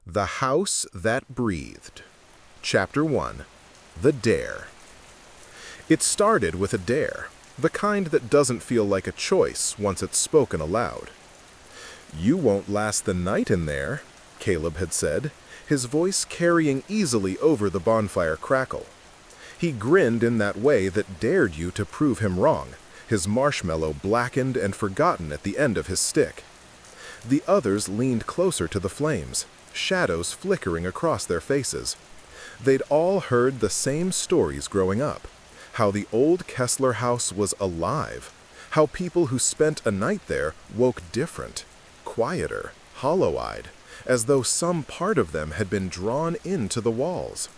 The House That Breathed. Chapter 1. The Dare. It started with a dare, the kind that doesn't feel like a choice once it's spoken aloud. "You won't last the night in there," Caleb had said, his voice carrying easily over the bonfire crackle. He grinned in that way that dared you to prove him wrong, his marshmallow blackened and forgotten at the end of his stick. The others leaned closer to the flames, shadows flickering across their faces. They'd all heard the same stories growing up, how the old Kessler house was alive, how people who spent a night there woke different, quieter, hollow-eyed, as though some part of them had been drawn into the walls.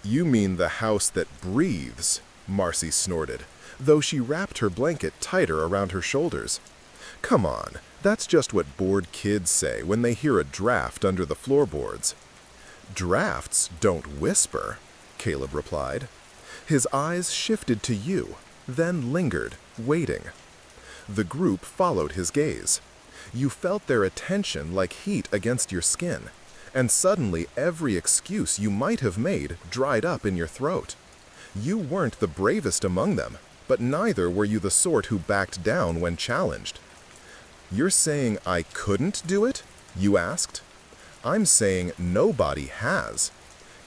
"You mean the house that breathes," Marcy snorted, though she wrapped her blanket tighter around her shoulders. "Come on, that's just what bored kids say when they hear a draft under the floorboards." "Drafts don't whisper," Caleb replied. His eyes shifted to you, then lingered, waiting. The group followed his gaze. You felt their attention like heat against your skin, and suddenly every excuse you might have made dried up in your throat. You weren't the bravest among them, but neither were you the sort who backed down when challenged. "You're saying I couldn't do it?" you asked. "I'm saying nobody has."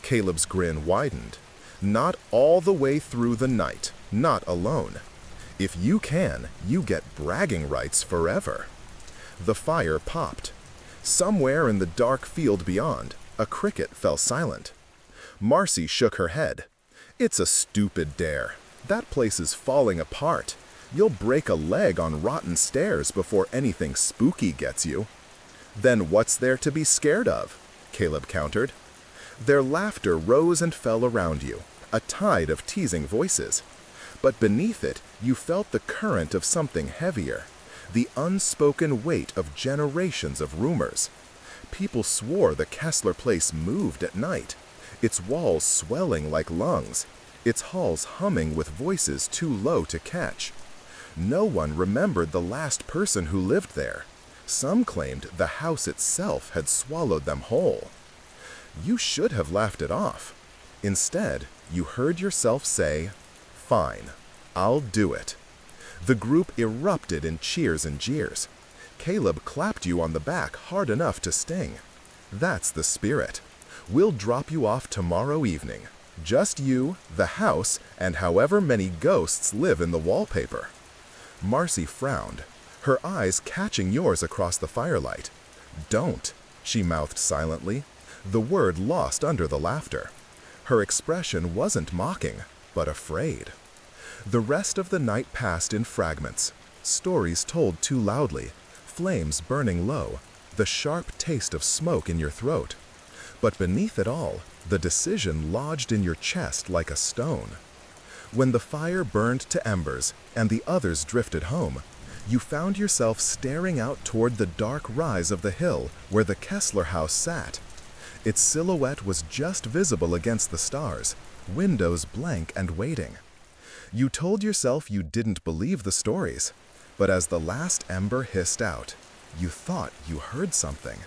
Caleb's grin widened. "Not all the way through the night, not alone. If you can, you get bragging rights forever." The fire popped. Somewhere in the dark field beyond, a cricket fell silent. Marcy shook her head. "It's a stupid dare. That place is falling apart. You'll break a leg on rotten stairs before anything spooky gets you." "Then what's there to be scared of?" Caleb countered. Their laughter rose and fell around you, a tide of teasing voices. But beneath it, you felt the current of something heavier, the unspoken weight of generations of rumors. People swore the Kessler place moved at night, its walls swelling like lungs, its halls humming with voices too low to catch. No one remembered the last person who lived there. Some claimed the house itself had swallowed them whole. You should have laughed it off. Instead, you heard yourself say, "Fine, I'll do it." The group erupted in cheers and jeers. Caleb clapped you on the back hard enough to sting. "That's the spirit. We'll drop you off tomorrow evening. Just you, the house, and however many ghosts live in the wallpaper." Marcy frowned, her eyes catching yours across the firelight. "Don't," she mouthed silently, the word lost under the laughter. Her expression wasn't mocking, but afraid. The rest of the night passed in fragments, stories told too loudly, flames burning low, the sharp taste of smoke in your throat. But beneath it all, the decision lodged in your chest like a stone. When the fire burned to embers and the others drifted home, you found yourself staring out toward the dark rise of the hill where the Kessler house sat. Its silhouette was just visible against the stars, windows blank and waiting. You told yourself you didn't believe the stories, but as the last ember hissed out, you thought you heard something,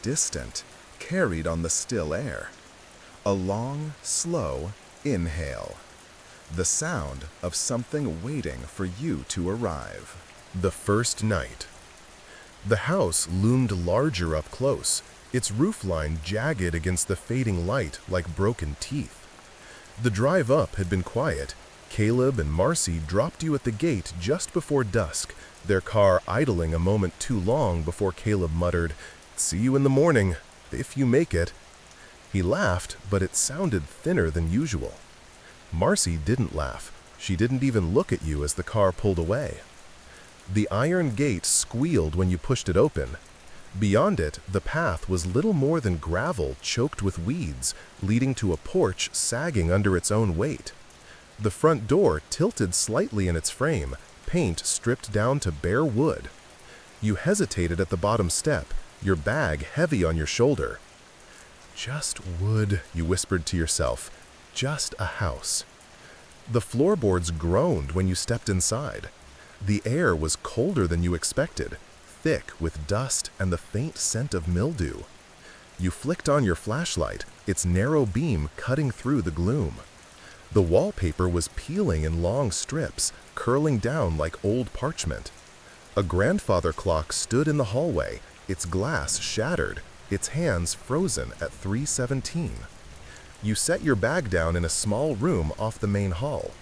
distant, carried on the still air. A long, slow inhale. The sound of something waiting for you to arrive. The first night. The house loomed larger up close, its roofline jagged against the fading light like broken teeth. The drive up had been quiet. Caleb and Marcy dropped you at the gate just before dusk, their car idling a moment too long before Caleb muttered, "See you in the morning, if you make it." He laughed, but it sounded thinner than usual. Marcy didn't laugh. She didn't even look at you as the car pulled away. The iron gate squealed when you pushed it open. Beyond it, the path was little more than gravel choked with weeds, leading to a porch sagging under its own weight. The front door tilted slightly in its frame, paint stripped down to bare wood. You hesitated at the bottom step, your bag heavy on your shoulder. "Just wood," you whispered to yourself. "Just a house." The floorboards groaned when you stepped inside. The air was colder than you expected, thick with dust and the faint scent of mildew. You flicked on your flashlight, its narrow beam cutting through the gloom. The wallpaper was peeling in long strips, curling down like old parchment. A grandfather clock stood in the hallway, its glass shattered, its hands frozen at 3:17. You set your bag down in a small room off the main hall.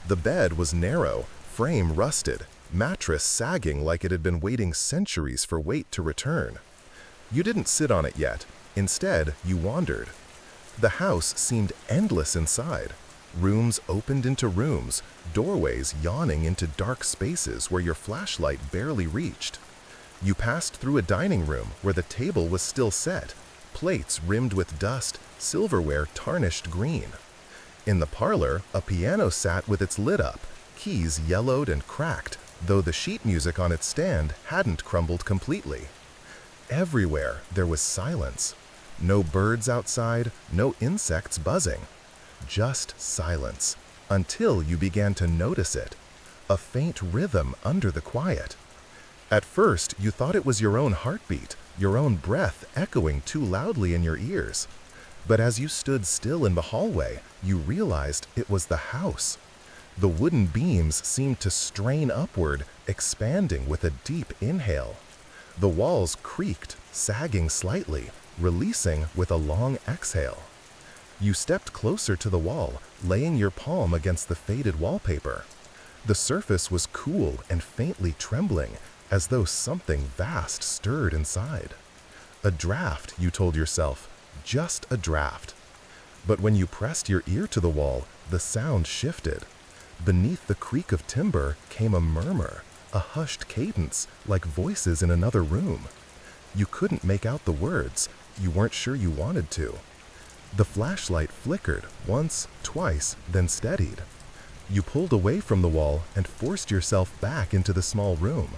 The bed was narrow, frame rusted, mattress sagging like it had been waiting centuries for weight to return. You didn't sit on it yet. Instead, you wandered. The house seemed endless inside. Rooms opened into rooms, doorways yawning into dark spaces where your flashlight barely reached. You passed through a dining room where the table was still set, plates rimmed with dust, silverware tarnished green. In the parlor, a piano sat with its lid up, keys yellowed and cracked, though the sheet music on its stand hadn't crumbled completely. Everywhere there was silence. No birds outside, no insects buzzing. Just silence, until you began to notice it, a faint rhythm under the quiet. At first, you thought it was your own heartbeat, your own breath echoing too loudly in your ears. But as you stood still in the hallway, you realized it was the house. The wooden beams seemed to strain upward, expanding with a deep inhale. The walls creaked, sagging slightly, releasing with a long exhale. You stepped closer to the wall, laying your palm against the faded wallpaper. The surface was cool and faintly trembling, as though something vast stirred inside. A draft, you told yourself, just a draft. But when you pressed your ear to the wall, the sound shifted. Beneath the creak of timber came a murmur, a hushed cadence, like voices in another room. You couldn't make out the words. You weren't sure you wanted to. The flashlight flickered once, twice, then steadied. You pulled away from the wall and forced yourself back into the small room.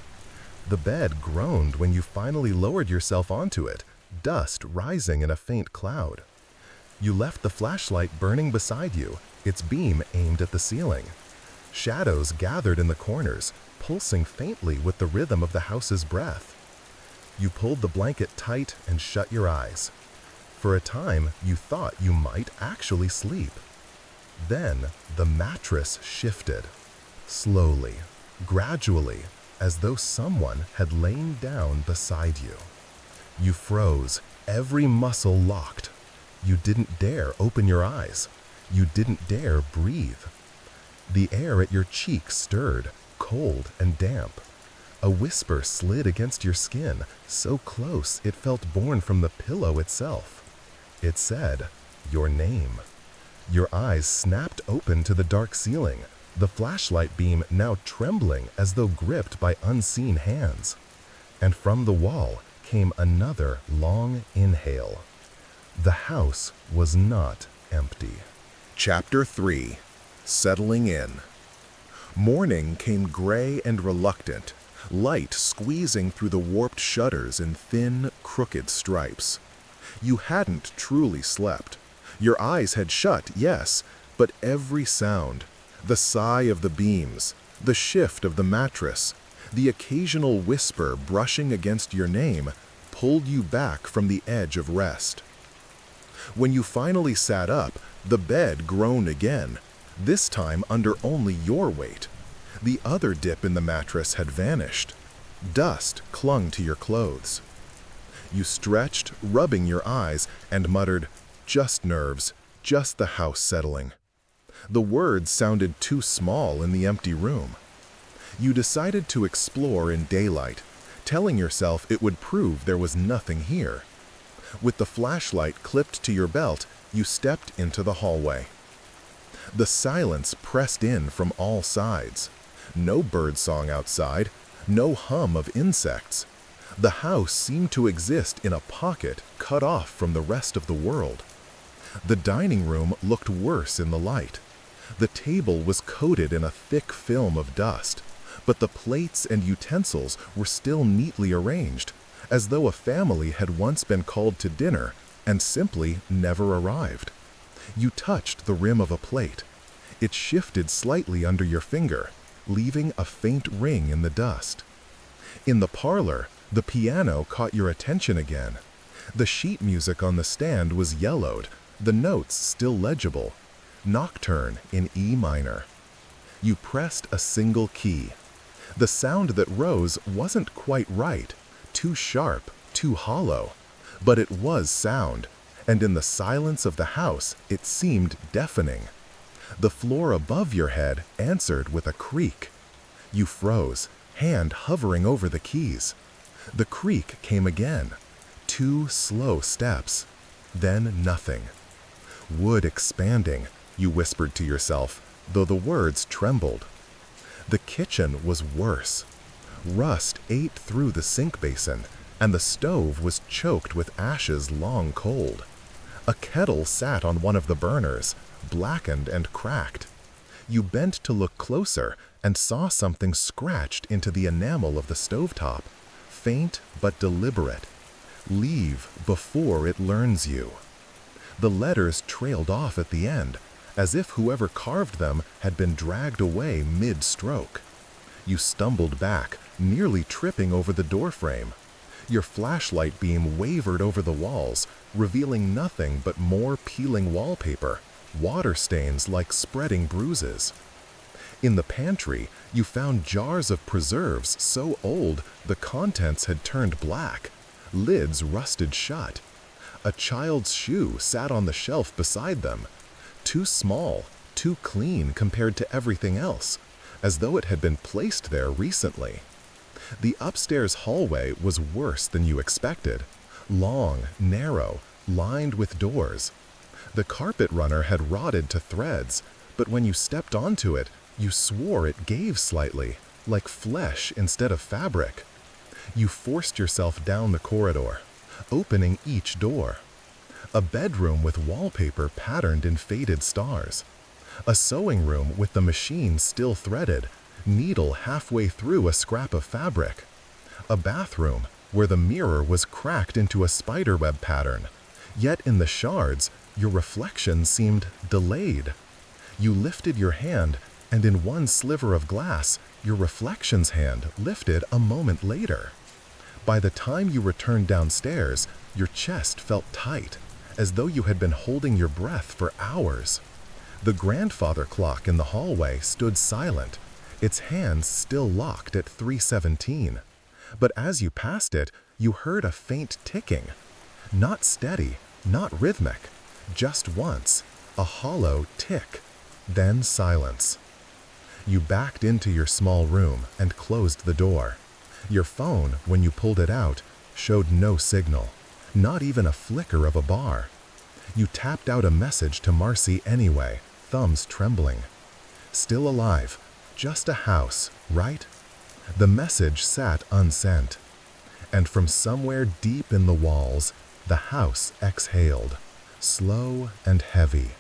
The bed groaned when you finally lowered yourself onto it, dust rising in a faint cloud. You left the flashlight burning beside you, its beam aimed at the ceiling. Shadows gathered in the corners, pulsing faintly with the rhythm of the house's breath. You pulled the blanket tight and shut your eyes. For a time, you thought you might actually sleep. Then, the mattress shifted. Slowly, gradually, as though someone had lain down beside you. You froze, every muscle locked. You didn't dare open your eyes. You didn't dare breathe. The air at your cheek stirred, cold and damp. A whisper slid against your skin, so close it felt born from the pillow itself. It said, your name. Your eyes snapped open to the dark ceiling, the flashlight beam now trembling as though gripped by unseen hands. And from the wall came another long inhale. The house was not empty. Chapter 3. Settling in. Morning came gray and reluctant, light squeezing through the warped shutters in thin, crooked stripes. You hadn't truly slept. Your eyes had shut, yes, but every sound, the sigh of the beams, the shift of the mattress, the occasional whisper brushing against your name, pulled you back from the edge of rest. When you finally sat up, the bed groaned again, this time under only your weight. The other dip in the mattress had vanished. Dust clung to your clothes. You stretched, rubbing your eyes, and muttered, "Just nerves, just the house settling." The words sounded too small in the empty room. You decided to explore in daylight, telling yourself it would prove there was nothing here. With the flashlight clipped to your belt, you stepped into the hallway. The silence pressed in from all sides. No birdsong outside, no hum of insects. The house seemed to exist in a pocket cut off from the rest of the world. The dining room looked worse in the light. The table was coated in a thick film of dust, but the plates and utensils were still neatly arranged, as though a family had once been called to dinner and simply never arrived. You touched the rim of a plate. It shifted slightly under your finger, leaving a faint ring in the dust. In the parlor, the piano caught your attention again. The sheet music on the stand was yellowed, the notes still legible. Nocturne in E minor. You pressed a single key. The sound that rose wasn't quite right, too sharp, too hollow, but it was sound, and in the silence of the house it seemed deafening. The floor above your head answered with a creak. You froze, hand hovering over the keys. The creak came again. 2 slow steps. Then nothing. Wood expanding, you whispered to yourself, though the words trembled. The kitchen was worse. Rust ate through the sink basin, and the stove was choked with ashes long cold. A kettle sat on one of the burners, blackened and cracked. You bent to look closer and saw something scratched into the enamel of the stovetop, faint but deliberate. Leave before it learns you. The letters trailed off at the end, as if whoever carved them had been dragged away mid-stroke. You stumbled back, nearly tripping over the doorframe. Your flashlight beam wavered over the walls, revealing nothing but more peeling wallpaper, water stains like spreading bruises. In the pantry, you found jars of preserves so old the contents had turned black, lids rusted shut. A child's shoe sat on the shelf beside them, too small, too clean compared to everything else, as though it had been placed there recently. The upstairs hallway was worse than you expected, long, narrow, lined with doors. The carpet runner had rotted to threads, but when you stepped onto it, you swore it gave slightly, like flesh instead of fabric. You forced yourself down the corridor, opening each door. A bedroom with wallpaper patterned in faded stars. A sewing room with the machine still threaded, needle halfway through a scrap of fabric. A bathroom where the mirror was cracked into a spiderweb pattern, yet in the shards, your reflection seemed delayed. You lifted your hand, and in one sliver of glass, your reflection's hand lifted a moment later. By the time you returned downstairs, your chest felt tight, as though you had been holding your breath for hours. The grandfather clock in the hallway stood silent, its hands still locked at 3:17. But as you passed it, you heard a faint ticking. Not steady, not rhythmic, just once, a hollow tick, then silence. You backed into your small room and closed the door. Your phone, when you pulled it out, showed no signal, not even a flicker of a bar. You tapped out a message to Marcy anyway, thumbs trembling. Still alive, just a house, right? The message sat unsent. And from somewhere deep in the walls, the house exhaled, slow and heavy,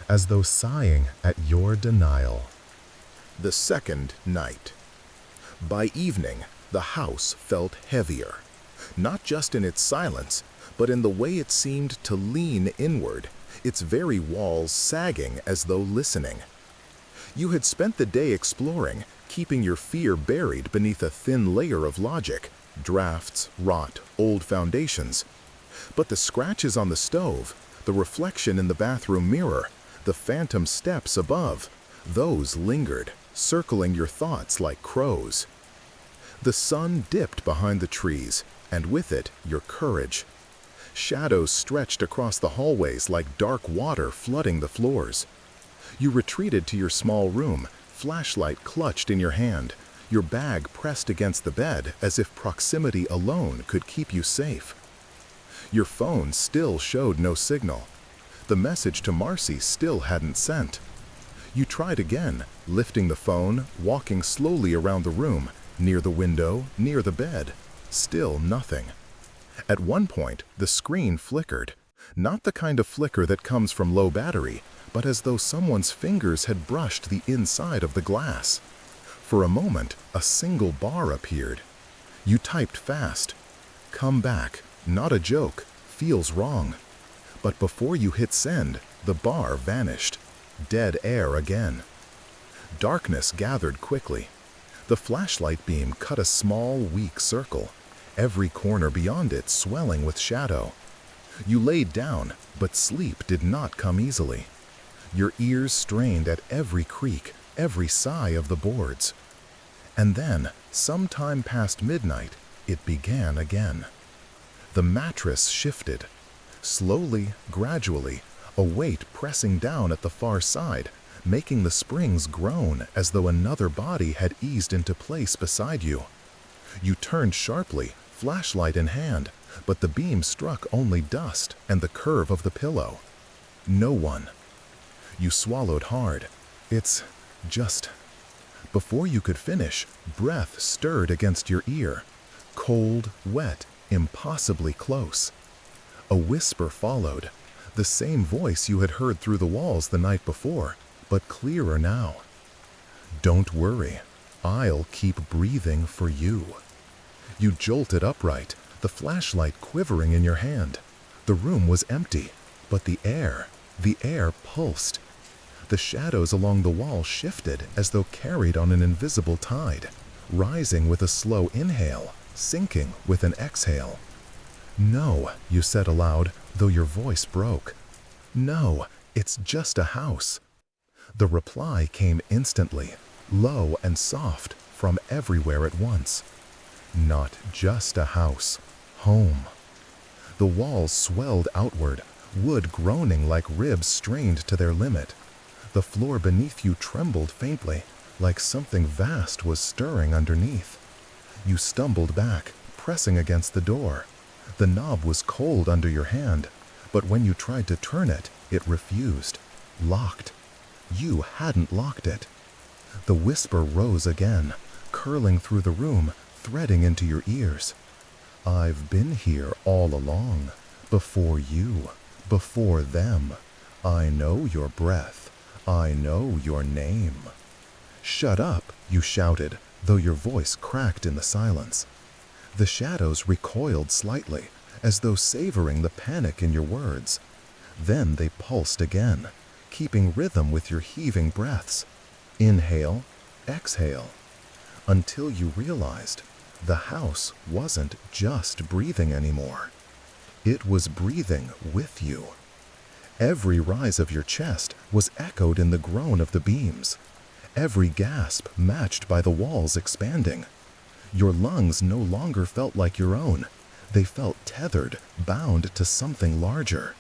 as though sighing at your denial. The second night. By evening, the house felt heavier, not just in its silence, but in the way it seemed to lean inward, its very walls sagging as though listening. You had spent the day exploring, keeping your fear buried beneath a thin layer of logic, drafts, rot, old foundations. But the scratches on the stove, the reflection in the bathroom mirror, the phantom steps above, those lingered, circling your thoughts like crows. The sun dipped behind the trees, and with it, your courage. Shadows stretched across the hallways like dark water flooding the floors. You retreated to your small room, flashlight clutched in your hand, your bag pressed against the bed as if proximity alone could keep you safe. Your phone still showed no signal. The message to Marcy still hadn't sent. You tried again, lifting the phone, walking slowly around the room, near the window, near the bed. Still nothing. At one point, the screen flickered, not the kind of flicker that comes from low battery, but as though someone's fingers had brushed the inside of the glass. For a moment, a single bar appeared. You typed fast. Come back, not a joke, feels wrong. But before you hit send, the bar vanished. Dead air again. Darkness gathered quickly. The flashlight beam cut a small, weak circle, every corner beyond it swelling with shadow. You laid down, but sleep did not come easily. Your ears strained at every creak, every sigh of the boards. And then, sometime past midnight, it began again. The mattress shifted. Slowly, gradually, a weight pressing down at the far side, making the springs groan as though another body had eased into place beside you. You turned sharply, flashlight in hand, but the beam struck only dust and the curve of the pillow. No one. You swallowed hard. It's just... Before you could finish, breath stirred against your ear. Cold, wet, impossibly close. A whisper followed, the same voice you had heard through the walls the night before, but clearer now. "Don't worry, I'll keep breathing for you." You jolted upright, the flashlight quivering in your hand. The room was empty, but the air pulsed. The shadows along the wall shifted as though carried on an invisible tide, rising with a slow inhale, sinking with an exhale. "No," you said aloud, though your voice broke. "No, it's just a house." The reply came instantly, low and soft, from everywhere at once. Not just a house, home. The walls swelled outward, wood groaning like ribs strained to their limit. The floor beneath you trembled faintly, like something vast was stirring underneath. You stumbled back, pressing against the door. The knob was cold under your hand, but when you tried to turn it, it refused. Locked. You hadn't locked it. The whisper rose again, curling through the room, threading into your ears. "I've been here all along, before you, before them. I know your breath. I know your name." "Shut up," you shouted, though your voice cracked in the silence. The shadows recoiled slightly, as though savoring the panic in your words. Then they pulsed again, keeping rhythm with your heaving breaths. Inhale, exhale, until you realized the house wasn't just breathing anymore. It was breathing with you. Every rise of your chest was echoed in the groan of the beams, every gasp matched by the walls expanding. Your lungs no longer felt like your own. They felt tethered, bound to something larger.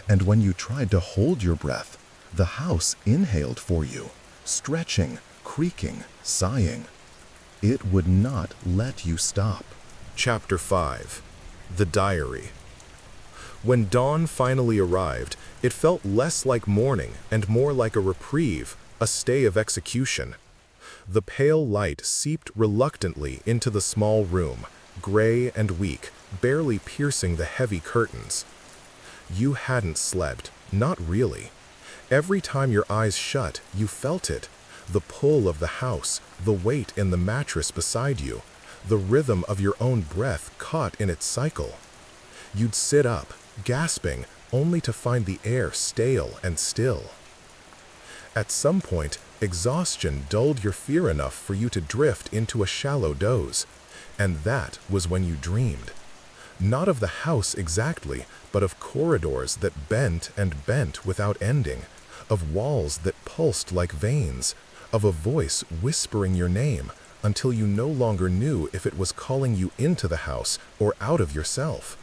And when you tried to hold your breath, the house inhaled for you, stretching, creaking, sighing. It would not let you stop. Chapter 5. The Diary. When dawn finally arrived, it felt less like morning and more like a reprieve, a stay of execution. The pale light seeped reluctantly into the small room, gray and weak, barely piercing the heavy curtains. You hadn't slept, not really. Every time your eyes shut, you felt it. The pull of the house, the weight in the mattress beside you, the rhythm of your own breath caught in its cycle. You'd sit up, gasping, only to find the air stale and still. At some point, exhaustion dulled your fear enough for you to drift into a shallow doze, and that was when you dreamed. Not of the house exactly, but of corridors that bent and bent without ending, of walls that pulsed like veins, of a voice whispering your name until you no longer knew if it was calling you into the house or out of yourself.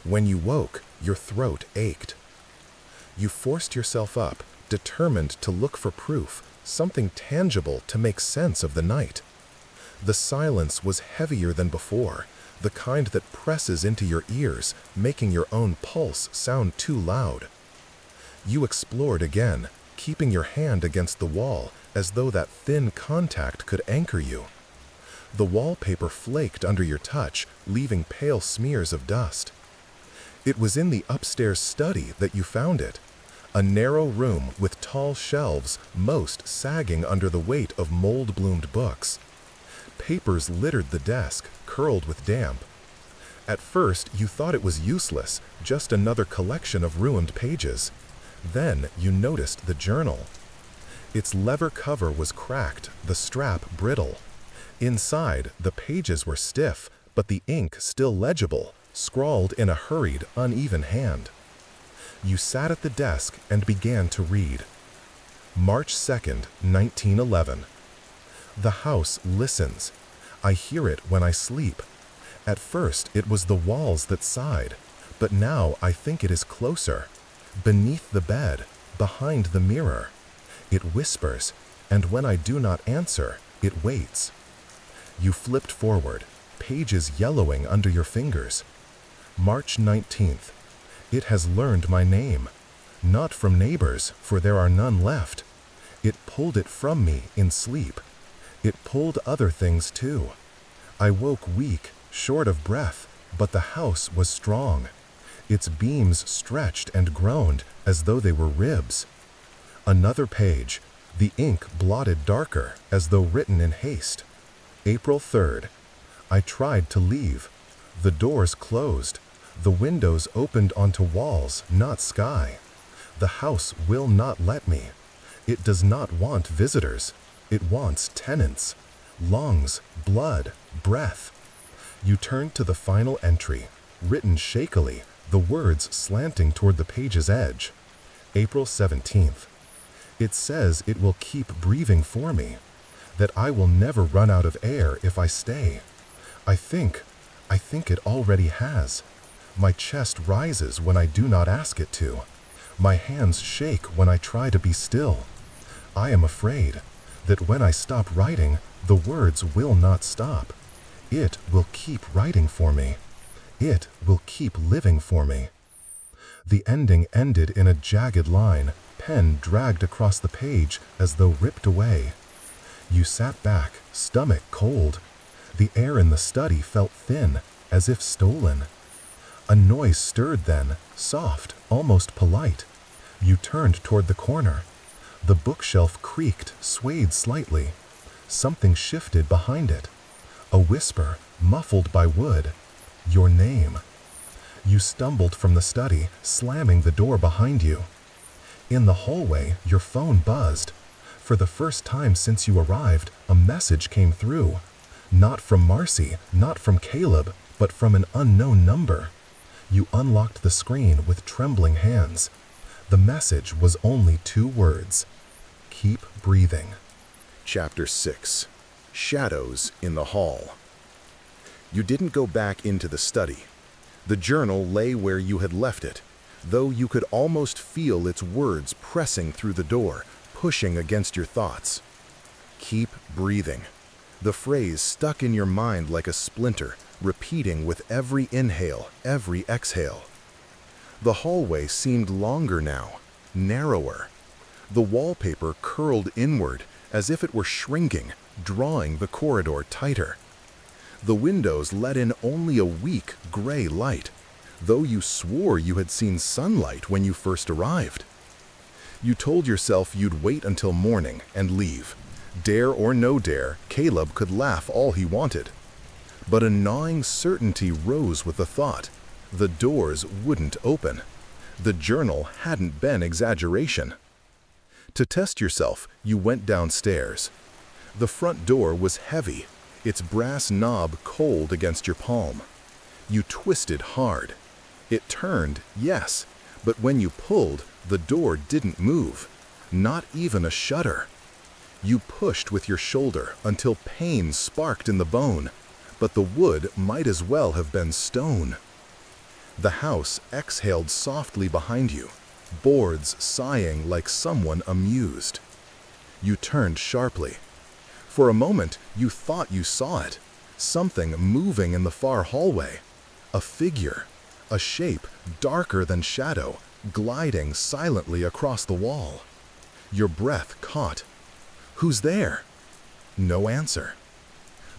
When you woke, your throat ached. You forced yourself up, determined to look for proof, something tangible to make sense of the night. The silence was heavier than before, the kind that presses into your ears, making your own pulse sound too loud. You explored again, keeping your hand against the wall as though that thin contact could anchor you. The wallpaper flaked under your touch, leaving pale smears of dust. It was in the upstairs study that you found it, a narrow room with tall shelves, most sagging under the weight of mold-bloomed books. Papers littered the desk, curled with damp. At first, you thought it was useless, just another collection of ruined pages. Then you noticed the journal. Its leather cover was cracked, the strap brittle. Inside, the pages were stiff, but the ink still legible, scrawled in a hurried, uneven hand. You sat at the desk and began to read. March 2nd, 1911. The house listens. I hear it when I sleep. At first it was the walls that sighed, but now I think it is closer. Beneath the bed, behind the mirror. It whispers, and when I do not answer, it waits. You flipped forward, pages yellowing under your fingers. March 19th. It has learned my name. Not from neighbors, for there are none left. It pulled it from me in sleep. It pulled other things too. I woke weak, short of breath, but the house was strong. Its beams stretched and groaned as though they were ribs. Another page, the ink blotted darker as though written in haste. April 3rd. I tried to leave. The doors closed. The windows opened onto walls, not sky. The house will not let me. It does not want visitors. It wants tenants. Lungs, blood, breath. You turned to the final entry, written shakily, the words slanting toward the page's edge. April 17th. It says it will keep breathing for me, that I will never run out of air if I stay. I think it already has. My chest rises when I do not ask it to. My hands shake when I try to be still. I am afraid that when I stop writing, the words will not stop. It will keep writing for me. It will keep living for me. The ending ended in a jagged line, pen dragged across the page as though ripped away. You sat back, stomach cold. The air in the study felt thin, as if stolen. A noise stirred then, soft, almost polite. You turned toward the corner. The bookshelf creaked, swayed slightly. Something shifted behind it. A whisper, muffled by wood. Your name. You stumbled from the study, slamming the door behind you. In the hallway, your phone buzzed. For the first time since you arrived, a message came through. Not from Marcy, not from Caleb, but from an unknown number. You unlocked the screen with trembling hands. The message was only 2 words. Keep breathing. Chapter 6. Shadows in the Hall. You didn't go back into the study. The journal lay where you had left it, though you could almost feel its words pressing through the door, pushing against your thoughts. Keep breathing. The phrase stuck in your mind like a splinter, repeating with every inhale, every exhale. The hallway seemed longer now, narrower. The wallpaper curled inward, as if it were shrinking, drawing the corridor tighter. The windows let in only a weak, gray light, though you swore you had seen sunlight when you first arrived. You told yourself you'd wait until morning and leave. Dare or no dare, Caleb could laugh all he wanted. But a gnawing certainty rose with the thought. The doors wouldn't open. The journal hadn't been exaggeration. To test yourself, you went downstairs. The front door was heavy, its brass knob cold against your palm. You twisted hard. It turned, yes, but when you pulled, the door didn't move, not even a shudder. You pushed with your shoulder until pain sparked in the bone, but the wood might as well have been stone. The house exhaled softly behind you, boards sighing like someone amused. You turned sharply. For a moment, you thought you saw it, something moving in the far hallway. A figure, a shape darker than shadow, gliding silently across the wall. Your breath caught. Who's there? No answer.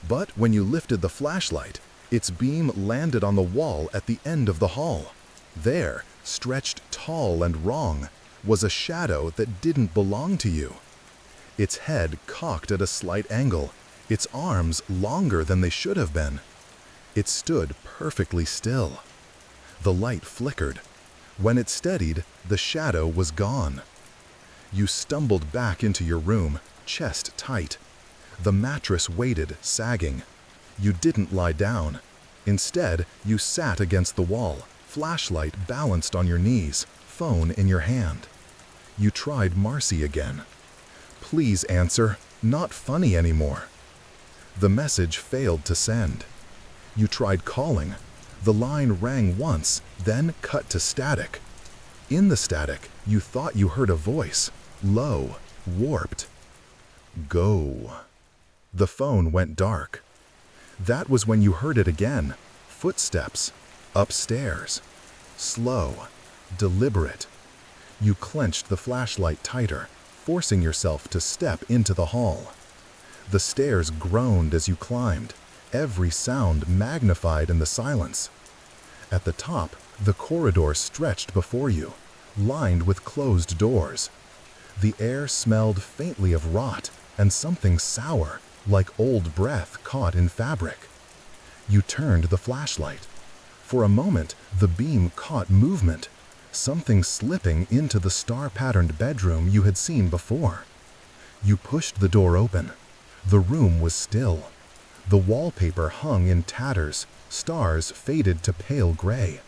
But when you lifted the flashlight, its beam landed on the wall at the end of the hall. There, stretched tall and wrong, was a shadow that didn't belong to you. Its head cocked at a slight angle, its arms longer than they should have been. It stood perfectly still. The light flickered. When it steadied, the shadow was gone. You stumbled back into your room, chest tight. The mattress waited, sagging. You didn't lie down. Instead, you sat against the wall, flashlight balanced on your knees, phone in your hand. You tried Marcy again. "Please answer, not funny anymore." The message failed to send. You tried calling. The line rang once, then cut to static. In the static, you thought you heard a voice, low, warped. "Go." The phone went dark. That was when you heard it again. Footsteps. Upstairs. Slow. Deliberate. You clenched the flashlight tighter, forcing yourself to step into the hall. The stairs groaned as you climbed, every sound magnified in the silence. At the top, the corridor stretched before you, lined with closed doors. The air smelled faintly of rot and something sour, like old breath caught in fabric. You turned the flashlight. For a moment, the beam caught movement, something slipping into the star-patterned bedroom you had seen before. You pushed the door open. The room was still. The wallpaper hung in tatters, stars faded to pale gray.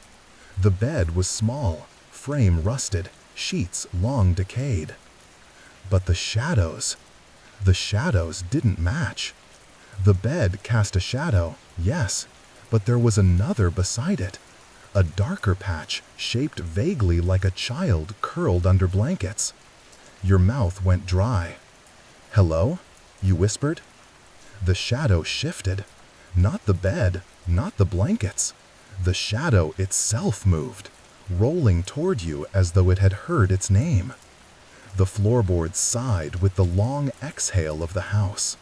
The bed was small, frame rusted, sheets long decayed. But the shadows didn't match. The bed cast a shadow, yes, but there was another beside it. A darker patch, shaped vaguely like a child curled under blankets. Your mouth went dry. "Hello?" you whispered. The shadow shifted. Not the bed, not the blankets. The shadow itself moved, rolling toward you as though it had heard its name. The floorboards sighed with the long exhale of the house.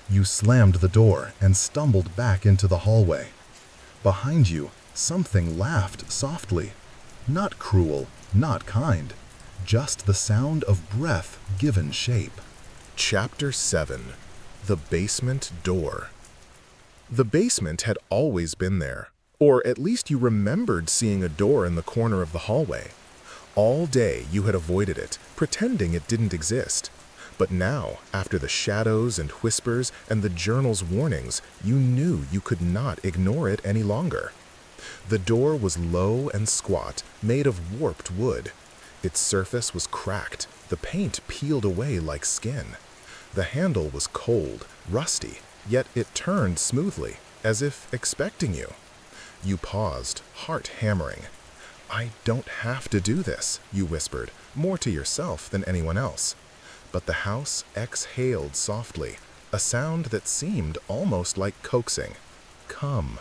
You slammed the door and stumbled back into the hallway. Behind you, something laughed softly. Not cruel, not kind, just the sound of breath given shape. Chapter 7. The Basement Door. The basement had always been there, or at least you remembered seeing a door in the corner of the hallway. All day you had avoided it, pretending it didn't exist. But now, after the shadows and whispers and the journal's warnings, you knew you could not ignore it any longer. The door was low and squat, made of warped wood. Its surface was cracked, the paint peeled away like skin. The handle was cold, rusty, yet it turned smoothly, as if expecting you. You paused, heart hammering. "I don't have to do this," you whispered, more to yourself than anyone else. But the house exhaled softly, a sound that seemed almost like coaxing. "Come."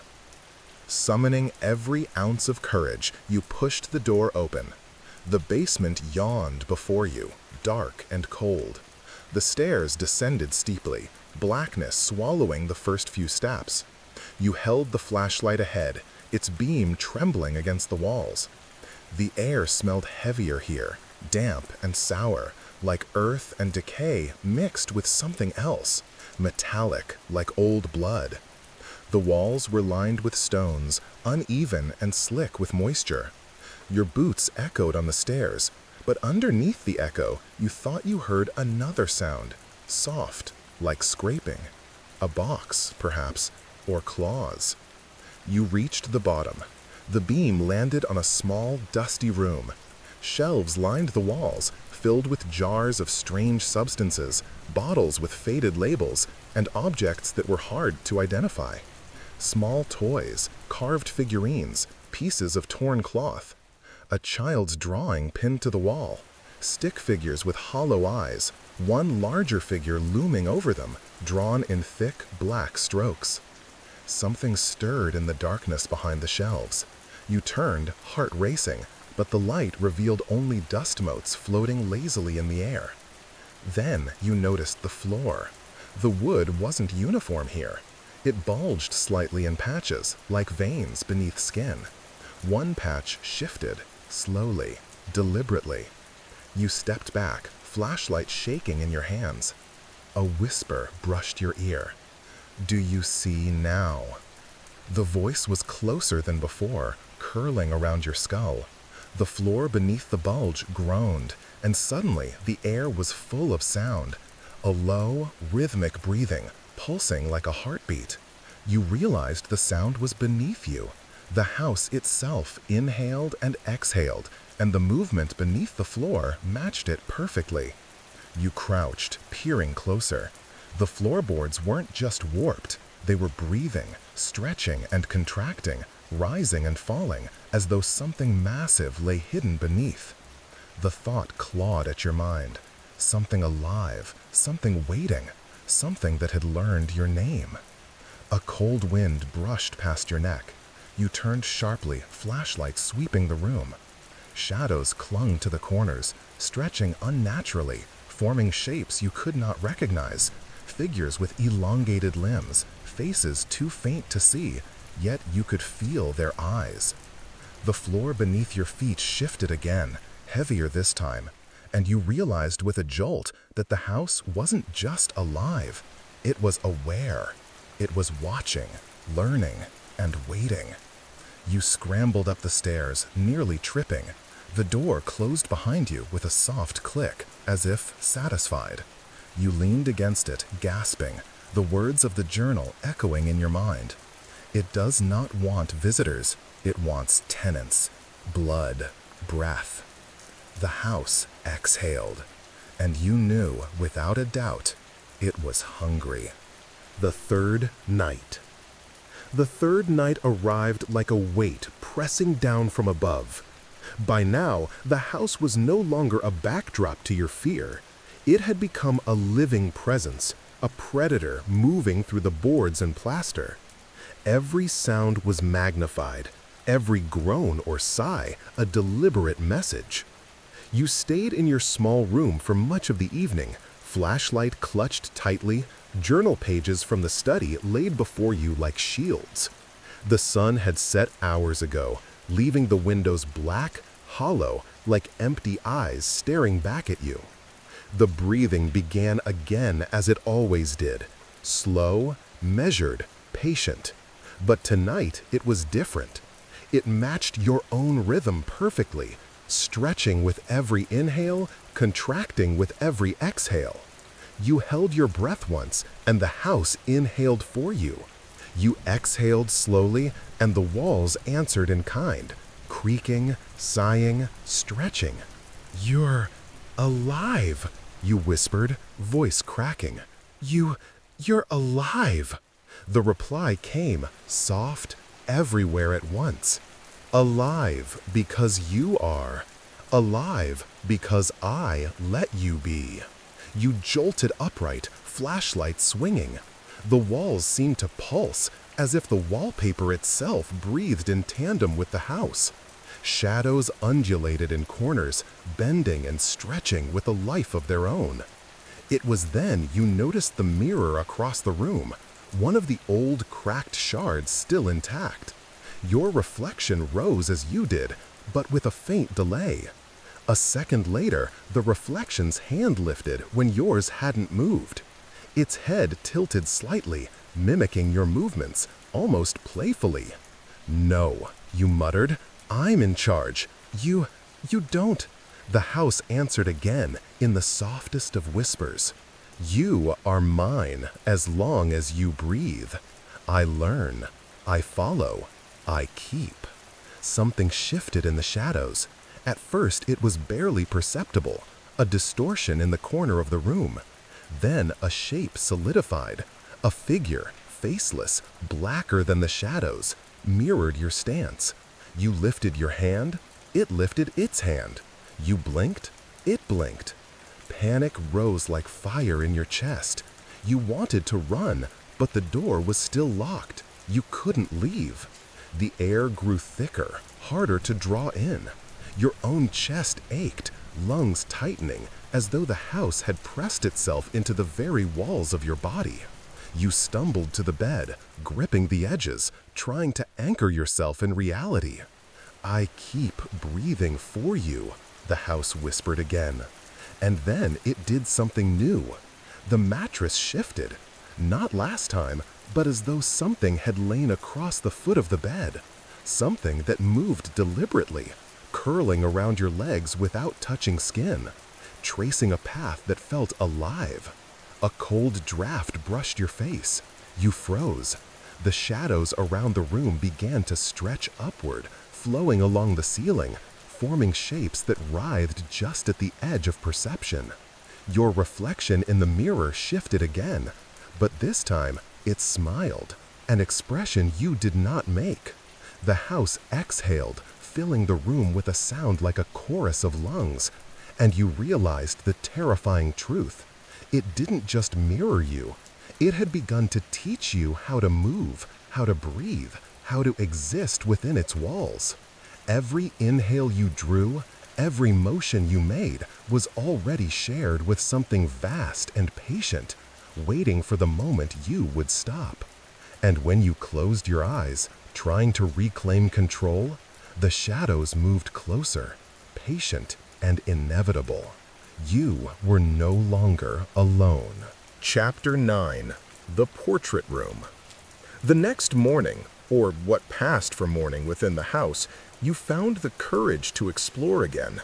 Summoning every ounce of courage, you pushed the door open. The basement yawned before you, dark and cold. The stairs descended steeply, blackness swallowing the first few steps. You held the flashlight ahead, its beam trembling against the walls. The air smelled heavier here, damp and sour, like earth and decay mixed with something else, metallic like old blood. The walls were lined with stones, uneven and slick with moisture. Your boots echoed on the stairs, but underneath the echo, you thought you heard another sound, soft, like scraping. A box, perhaps, or claws. You reached the bottom. The beam landed on a small, dusty room. Shelves lined the walls, filled with jars of strange substances, bottles with faded labels, and objects that were hard to identify. Small toys, carved figurines, pieces of torn cloth. A child's drawing pinned to the wall. Stick figures with hollow eyes, one larger figure looming over them, drawn in thick, black strokes. Something stirred in the darkness behind the shelves. You turned, heart racing, but the light revealed only dust motes floating lazily in the air. Then you noticed the floor. The wood wasn't uniform here. It bulged slightly in patches, like veins beneath skin. One patch shifted, slowly, deliberately. You stepped back, flashlight shaking in your hands. A whisper brushed your ear. "Do you see now?" The voice was closer than before, curling around your skull. The floor beneath the bulge groaned, and suddenly the air was full of sound. A low, rhythmic breathing, pulsing like a heartbeat. You realized the sound was beneath you. The house itself inhaled and exhaled, and the movement beneath the floor matched it perfectly. You crouched, peering closer. The floorboards weren't just warped, they were breathing, stretching and contracting, rising and falling, as though something massive lay hidden beneath. The thought clawed at your mind. Something alive, something waiting, something that had learned your name. A cold wind brushed past your neck. You turned sharply, flashlight sweeping the room. Shadows clung to the corners, stretching unnaturally, forming shapes you could not recognize. Figures with elongated limbs, faces too faint to see, yet you could feel their eyes. The floor beneath your feet shifted again, heavier this time, and you realized with a jolt that the house wasn't just alive. It was aware. It was watching, learning, and waiting. You scrambled up the stairs, nearly tripping. The door closed behind you with a soft click, as if satisfied. You leaned against it, gasping, the words of the journal echoing in your mind. It does not want visitors, it wants tenants, blood, breath. The house exhaled, and you knew, without a doubt, it was hungry. The third night. The third night arrived like a weight pressing down from above. By now, the house was no longer a backdrop to your fear. It had become a living presence, a predator moving through the boards and plaster. Every sound was magnified, every groan or sigh a deliberate message. You stayed in your small room for much of the evening, flashlight clutched tightly, journal pages from the study laid before you like shields. The sun had set hours ago, leaving the windows black, hollow, like empty eyes staring back at you. The breathing began again as it always did, slow, measured, patient. But tonight it was different. It matched your own rhythm perfectly, stretching with every inhale, contracting with every exhale. You held your breath once, and the house inhaled for you. You exhaled slowly, and the walls answered in kind, creaking, sighing, stretching. "You're alive," you whispered, voice cracking. You're alive." The reply came, soft, everywhere at once. Alive because you are. Alive because I let you be. You jolted upright, flashlight swinging. The walls seemed to pulse, as if the wallpaper itself breathed in tandem with the house. Shadows undulated in corners, bending and stretching with a life of their own. It was then you noticed the mirror across the room, one of the old cracked shards still intact. Your reflection rose as you did, but with a faint delay. A second later, the reflection's hand lifted when yours hadn't moved. Its head tilted slightly, mimicking your movements, almost playfully. "No," you muttered. "I'm in charge. You don't." The house answered again in the softest of whispers. "You are mine as long as you breathe. I learn. I follow. I keep." Something shifted in the shadows. At first it was barely perceptible, a distortion in the corner of the room. Then a shape solidified. A figure, faceless, blacker than the shadows, mirrored your stance. You lifted your hand, it lifted its hand. You blinked, it blinked. Panic rose like fire in your chest. You wanted to run, but the door was still locked. You couldn't leave. The air grew thicker, harder to draw in. Your own chest ached, lungs tightening, as though the house had pressed itself into the very walls of your body. You stumbled to the bed, gripping the edges, trying to anchor yourself in reality. "I keep breathing for you," the house whispered again. And then it did something new. The mattress shifted, not last time, but as though something had lain across the foot of the bed. Something that moved deliberately, curling around your legs without touching skin, tracing a path that felt alive. A cold draft brushed your face. You froze. The shadows around the room began to stretch upward, flowing along the ceiling, forming shapes that writhed just at the edge of perception. Your reflection in the mirror shifted again, but this time it smiled, an expression you did not make. The house exhaled, filling the room with a sound like a chorus of lungs, and you realized the terrifying truth. It didn't just mirror you. It had begun to teach you how to move, how to breathe, how to exist within its walls. Every inhale you drew, every motion you made was already shared with something vast and patient, waiting for the moment you would stop. And when you closed your eyes, trying to reclaim control, the shadows moved closer, patient and inevitable. You were no longer alone. Chapter 9. The Portrait Room. The next morning, or what passed for morning within the house, you found the courage to explore again.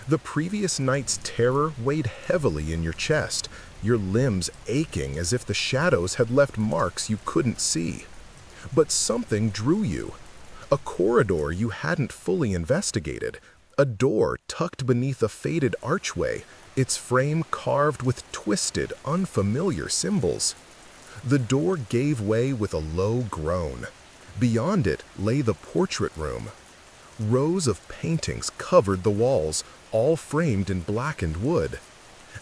The previous night's terror weighed heavily in your chest, your limbs aching as if the shadows had left marks you couldn't see. But something drew you. A corridor you hadn't fully investigated, a door tucked beneath a faded archway, its frame carved with twisted, unfamiliar symbols. The door gave way with a low groan. Beyond it lay the portrait room. Rows of paintings covered the walls, all framed in blackened wood.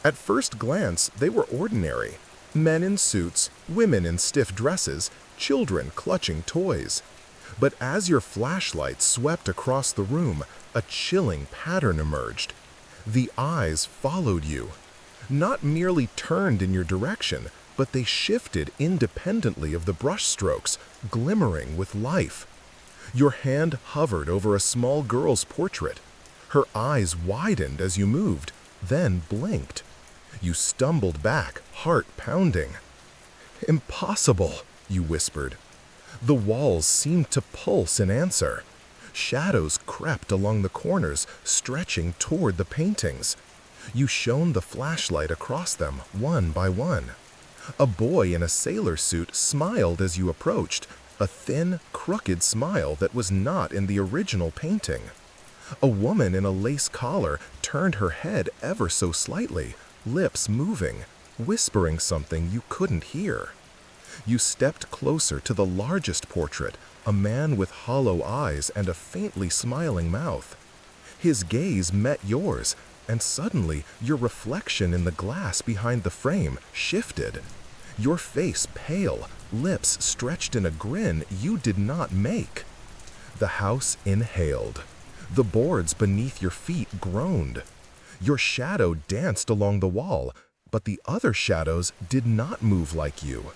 At first glance, they were ordinary. Men in suits, women in stiff dresses, children clutching toys. But as your flashlight swept across the room, a chilling pattern emerged. The eyes followed you. Not merely turned in your direction, but they shifted independently of the brushstrokes, glimmering with life. Your hand hovered over a small girl's portrait. Her eyes widened as you moved, then blinked. You stumbled back, heart pounding. "Impossible," you whispered. The walls seemed to pulse in answer. Shadows crept along the corners, stretching toward the paintings. You shone the flashlight across them, one by one. A boy in a sailor suit smiled as you approached, a thin, crooked smile that was not in the original painting. A woman in a lace collar turned her head ever so slightly, lips moving, whispering something you couldn't hear. You stepped closer to the largest portrait, a man with hollow eyes and a faintly smiling mouth. His gaze met yours, and suddenly your reflection in the glass behind the frame shifted. Your face pale, lips stretched in a grin you did not make. The house inhaled. The boards beneath your feet groaned. Your shadow danced along the wall, but the other shadows did not move like you.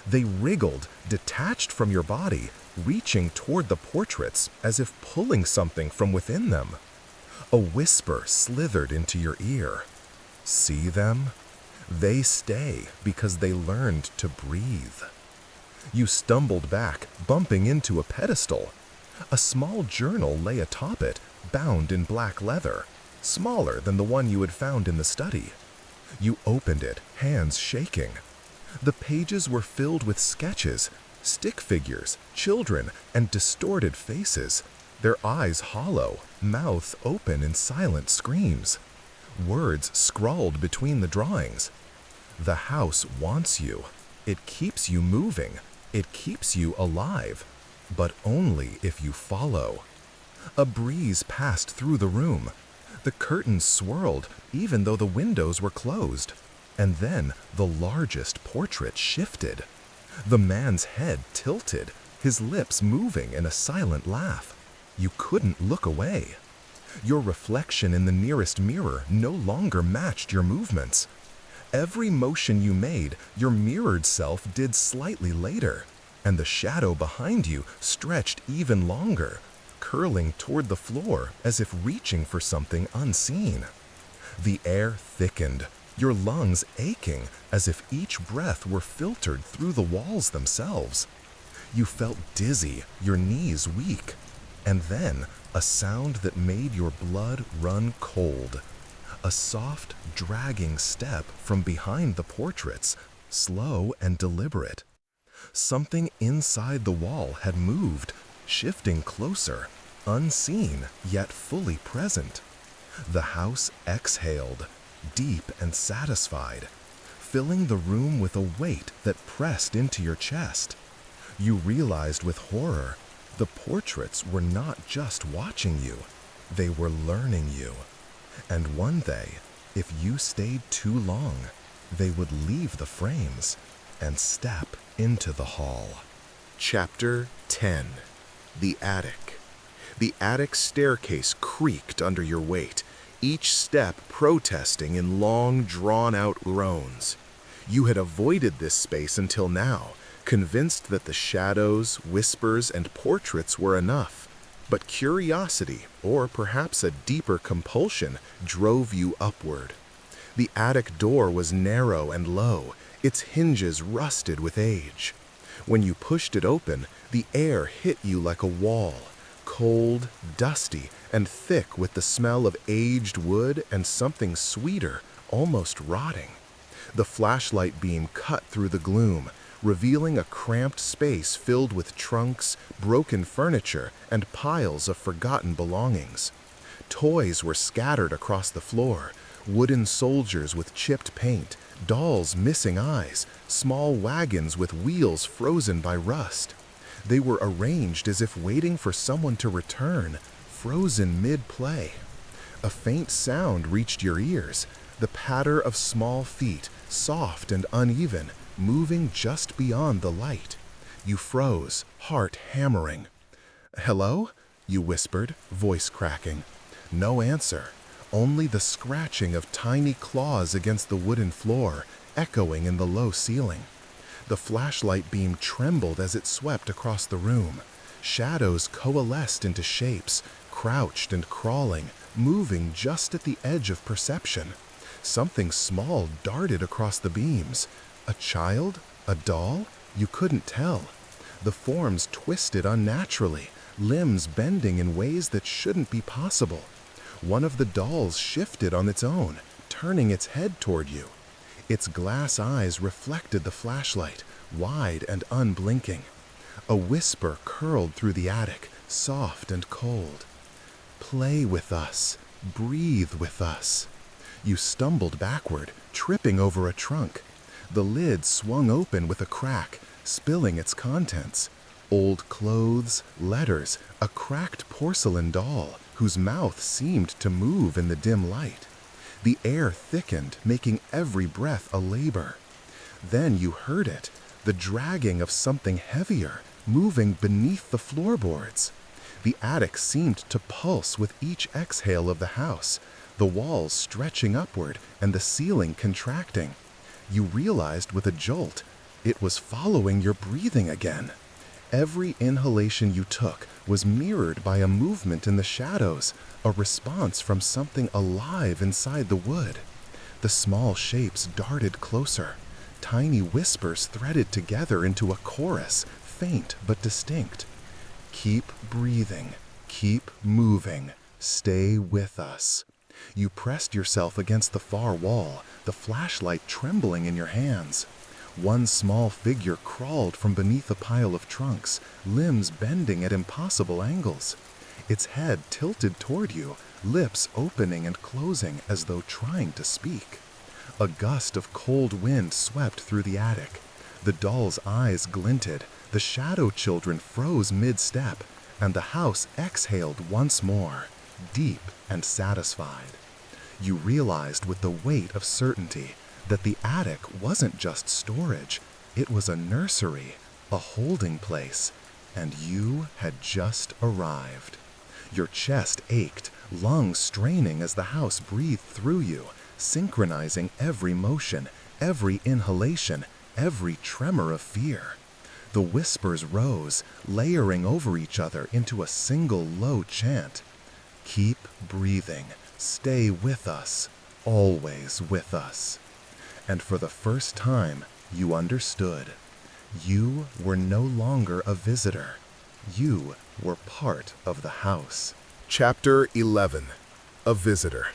They wriggled, detached from your body, reaching toward the portraits as if pulling something from within them. A whisper slithered into your ear. "See them? They stay because they learned to breathe." You stumbled back, bumping into a pedestal. A small journal lay atop it, bound in black leather, smaller than the one you had found in the study. You opened it, hands shaking. The pages were filled with sketches, stick figures, children, and distorted faces, their eyes hollow, mouth open in silent screams. Words scrawled between the drawings. The house wants you. It keeps you moving. It keeps you alive. But only if you follow. A breeze passed through the room. The curtains swirled, even though the windows were closed. And then the largest portrait shifted. The man's head tilted, his lips moving in a silent laugh. You couldn't look away. Your reflection in the nearest mirror no longer matched your movements. Every motion you made, your mirrored self did slightly later, and the shadow behind you stretched even longer, curling toward the floor as if reaching for something unseen. The air thickened, your lungs aching as if each breath were filtered through the walls themselves. You felt dizzy, your knees weak, and then a sound that made your blood run cold. A soft, dragging step from behind the portraits, slow and deliberate. Something inside the wall had moved, shifting closer, unseen yet fully present. The house exhaled, deep and satisfied, filling the room with a weight that pressed into your chest. You realized with horror, the portraits were not just watching you, they were learning you. And one day, if you stayed too long, they would leave the frames and step into the hall. Chapter 10. The Attic. The attic staircase creaked under your weight, each step protesting in long, drawn-out groans. You had avoided this space until now, convinced that the shadows, whispers, and portraits were enough. But curiosity, or perhaps a deeper compulsion, drove you upward. The attic door was narrow and low, its hinges rusted with age. When you pushed it open, the air hit you like a wall, cold, dusty, and thick with the smell of aged wood and something sweeter, almost rotting. The flashlight beam cut through the gloom, revealing a cramped space filled with trunks, broken furniture, and piles of forgotten belongings. Toys were scattered across the floor, wooden soldiers with chipped paint, dolls missing eyes, small wagons with wheels frozen by rust. They were arranged as if waiting for someone to return, frozen mid-play. A faint sound reached your ears, the patter of small feet, soft and uneven, moving just beyond the light. You froze, heart hammering. "Hello?" you whispered, voice cracking. No answer, only the scratching of tiny claws against the wooden floor, echoing in the low ceiling. The flashlight beam trembled as it swept across the room. Shadows coalesced into shapes, crouched and crawling, moving just at the edge of perception. Something small darted across the beams. A child? A doll? You couldn't tell. The forms twisted unnaturally, limbs bending in ways that shouldn't be possible. One of the dolls shifted on its own, turning its head toward you. Its glass eyes reflected the flashlight, wide and unblinking. A whisper curled through the attic, soft and cold. "Play with us. Breathe with us." You stumbled backward, tripping over a trunk. The lid swung open with a crack, spilling its contents. Old clothes, letters, a cracked porcelain doll whose mouth seemed to move in the dim light. The air thickened, making every breath a labor. Then you heard it, the dragging of something heavier, moving beneath the floorboards. The attic seemed to pulse with each exhale of the house, the walls stretching upward and the ceiling contracting. You realized with a jolt, it was following your breathing again. Every inhalation you took was mirrored by a movement in the shadows, a response from something alive inside the wood. The small shapes darted closer. Tiny whispers threaded together into a chorus, faint but distinct. "Keep breathing, keep moving, stay with us." You pressed yourself against the far wall, the flashlight trembling in your hands. One small figure crawled from beneath a pile of trunks, limbs bending at impossible angles. Its head tilted toward you, lips opening and closing as though trying to speak. A gust of cold wind swept through the attic. The doll's eyes glinted, the shadow children froze mid-step, and the house exhaled once more, deep and satisfied. You realized with the weight of certainty that the attic wasn't just storage, it was a nursery, a holding place, and you had just arrived. Your chest ached, lungs straining as the house breathed through you, synchronizing every motion, every inhalation, every tremor of fear. The whispers rose, layering over each other into a single low chant. "Keep breathing, stay with us, always with us." And for the first time, you understood. You were no longer a visitor. You were part of the house. Chapter 11. A Visitor.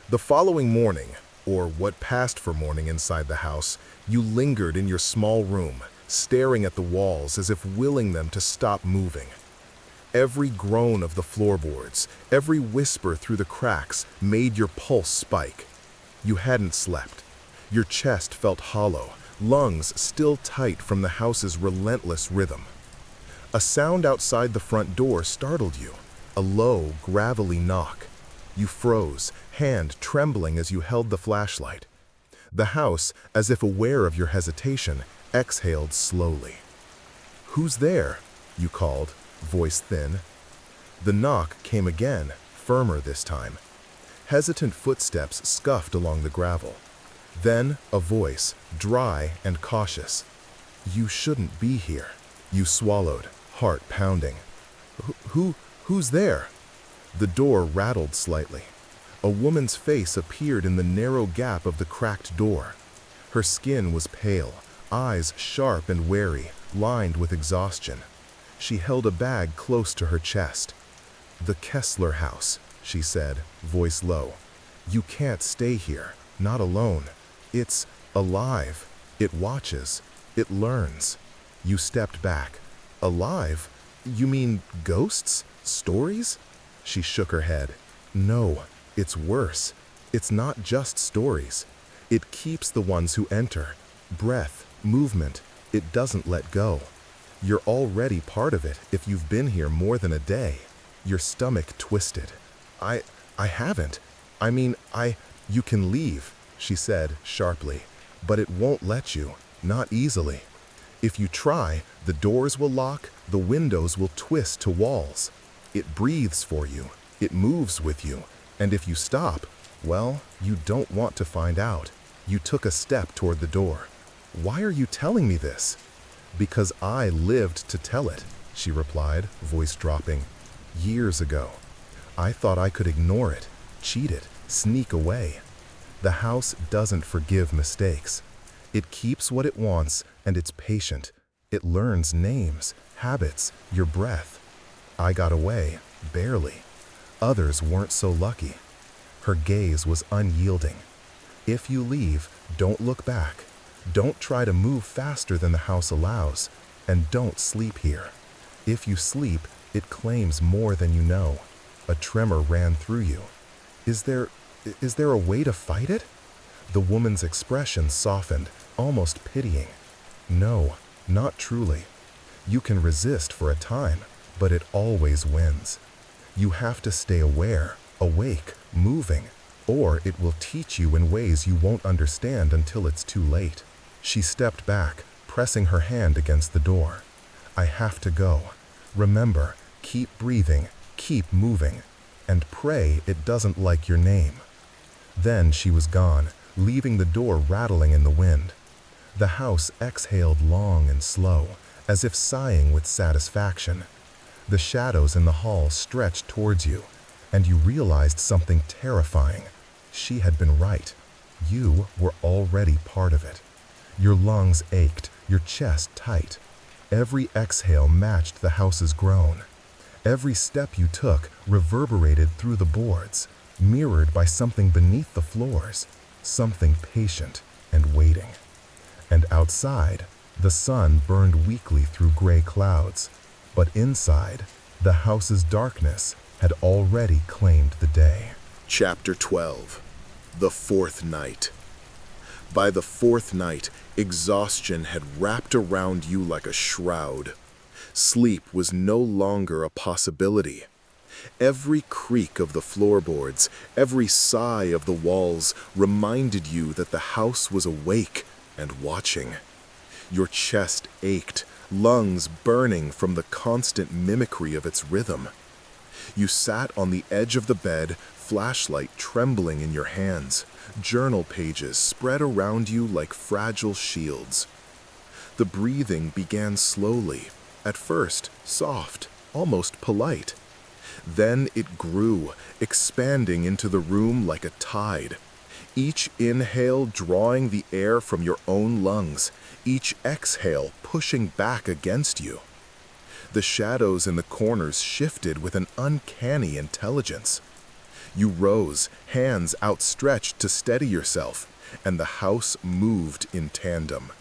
The following morning, or what passed for morning inside the house, you lingered in your small room, staring at the walls as if willing them to stop moving. Every groan of the floorboards, every whisper through the cracks made your pulse spike. You hadn't slept. Your chest felt hollow, lungs still tight from the house's relentless rhythm. A sound outside the front door startled you, a low, gravelly knock. You froze, hand trembling as you held the flashlight. The house, as if aware of your hesitation, exhaled slowly. "Who's there?" you called, voice thin. The knock came again, firmer this time. Hesitant footsteps scuffed along the gravel. Then a voice, dry and cautious. "You shouldn't be here." You swallowed, heart pounding. Who's there?" The door rattled slightly. A woman's face appeared in the narrow gap of the cracked door. Her skin was pale, eyes sharp and wary, lined with exhaustion. She held a bag close to her chest. "The Kessler house," she said, voice low. "You can't stay here, not alone. It's alive. It watches. It learns." You stepped back. "Alive? You mean ghosts? Stories?" She shook her head. "No, it's worse. It's not just stories. It keeps the ones who enter. Breath, movement. It doesn't let go. You're already part of it if you've been here more than a day." Your stomach twisted. I haven't. You can leave," she said sharply, "but it won't let you, not easily. If you try, the doors will lock, the windows will twist to walls. It breathes for you, it moves with you, and if you stop, well, you don't want to find out." You took a step toward the door. "Why are you telling me this?" "Because I lived to tell it," she replied, voice dropping. "Years ago. I thought I could ignore it, cheat it, sneak away. The house doesn't forgive mistakes. It keeps what it wants, and it's patient. It learns names, habits, your breath. I got away, barely. Others weren't so lucky." Her gaze was unyielding. "If you leave, don't look back. Don't try to move faster than the house allows, and don't sleep here. If you sleep, it claims more than you know." A tremor ran through you. Is there a way to fight it?" The woman's expression softened, almost pitying. "No, not truly. You can resist for a time, but it always wins. You have to stay aware, awake, moving, or it will teach you in ways you won't understand until it's too late." She stepped back, pressing her hand against the door. "I have to go. Remember, keep breathing, keep moving, and pray it doesn't like your name." Then she was gone, leaving the door rattling in the wind. The house exhaled long and slow, as if sighing with satisfaction. The shadows in the hall stretched towards you, and you realized something terrifying. She had been right. You were already part of it. Your lungs ached, your chest tight. Every exhale matched the house's groan. Every step you took reverberated through the boards, mirrored by something beneath the floors, something patient and waiting. And outside, the sun burned weakly through gray clouds, but inside, the house's darkness had already claimed the day. Chapter 12. The Fourth Night. By the fourth night, exhaustion had wrapped around you like a shroud. Sleep was no longer a possibility. Every creak of the floorboards, every sigh of the walls reminded you that the house was awake and watching. Your chest ached, lungs burning from the constant mimicry of its rhythm. You sat on the edge of the bed, flashlight trembling in your hands, journal pages spread around you like fragile shields. The breathing began slowly, at first soft, almost polite. Then it grew, expanding into the room like a tide. Each inhale drawing the air from your own lungs, each exhale pushing back against you. The shadows in the corners shifted with an uncanny intelligence. You rose, hands outstretched to steady yourself, and the house moved in tandem.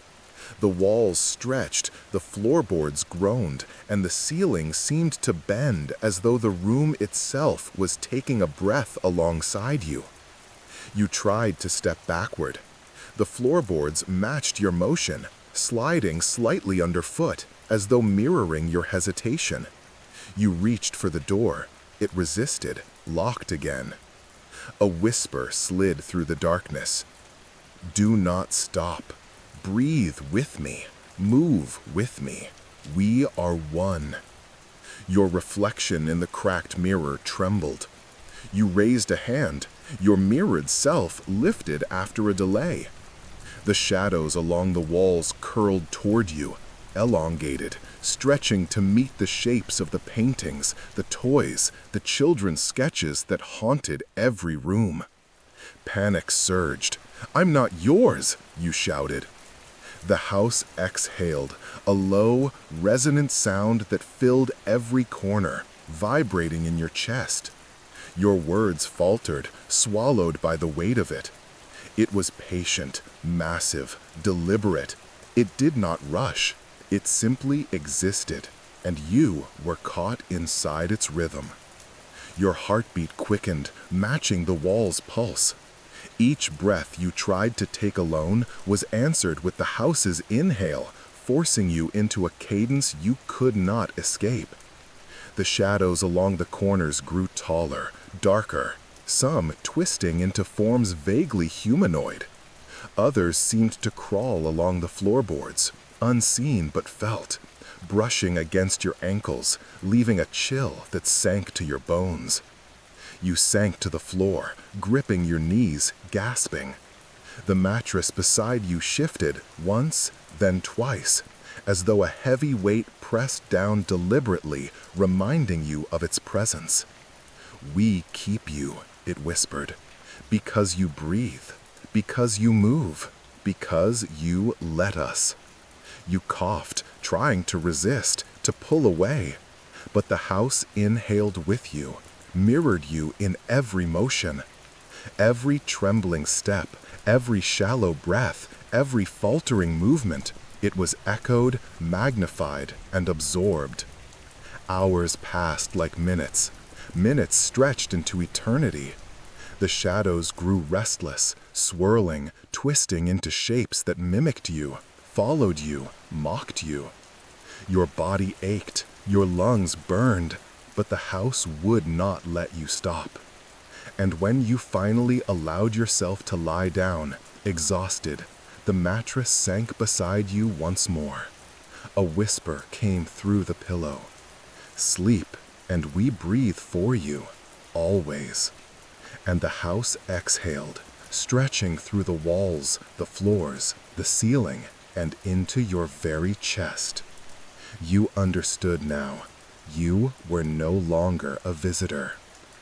The walls stretched, the floorboards groaned, and the ceiling seemed to bend as though the room itself was taking a breath alongside you. You tried to step backward. The floorboards matched your motion, sliding slightly underfoot, as though mirroring your hesitation. You reached for the door. It resisted, locked again. A whisper slid through the darkness. "Do not stop. Breathe with me. Move with me. We are one." Your reflection in the cracked mirror trembled. You raised a hand. Your mirrored self lifted after a delay. The shadows along the walls curled toward you, elongated, stretching to meet the shapes of the paintings, the toys, the children's sketches that haunted every room. Panic surged. "I'm not yours," you shouted. The house exhaled, a low, resonant sound that filled every corner, vibrating in your chest. Your words faltered, swallowed by the weight of it. It was patient, massive, deliberate. It did not rush. It simply existed, and you were caught inside its rhythm. Your heartbeat quickened, matching the wall's pulse. Each breath you tried to take alone was answered with the house's inhale, forcing you into a cadence you could not escape. The shadows along the corners grew taller, darker, some twisting into forms vaguely humanoid. Others seemed to crawl along the floorboards, unseen but felt, brushing against your ankles, leaving a chill that sank to your bones. You sank to the floor, gripping your knees, gasping. The mattress beside you shifted once, then twice, as though a heavy weight pressed down deliberately, reminding you of its presence. "We keep you," it whispered, "because you breathe, because you move, because you let us." You coughed, trying to resist, to pull away, but the house inhaled with you, mirrored you in every motion. Every trembling step, every shallow breath, every faltering movement, it was echoed, magnified, and absorbed. Hours passed like minutes. Minutes stretched into eternity. The shadows grew restless, swirling, twisting into shapes that mimicked you, followed you, mocked you. Your body ached, your lungs burned, but the house would not let you stop. And when you finally allowed yourself to lie down, exhausted, the mattress sank beside you once more. A whisper came through the pillow. "Sleep, and we breathe for you, always." And the house exhaled, stretching through the walls, the floors, the ceiling, and into your very chest. You understood now. You were no longer a visitor.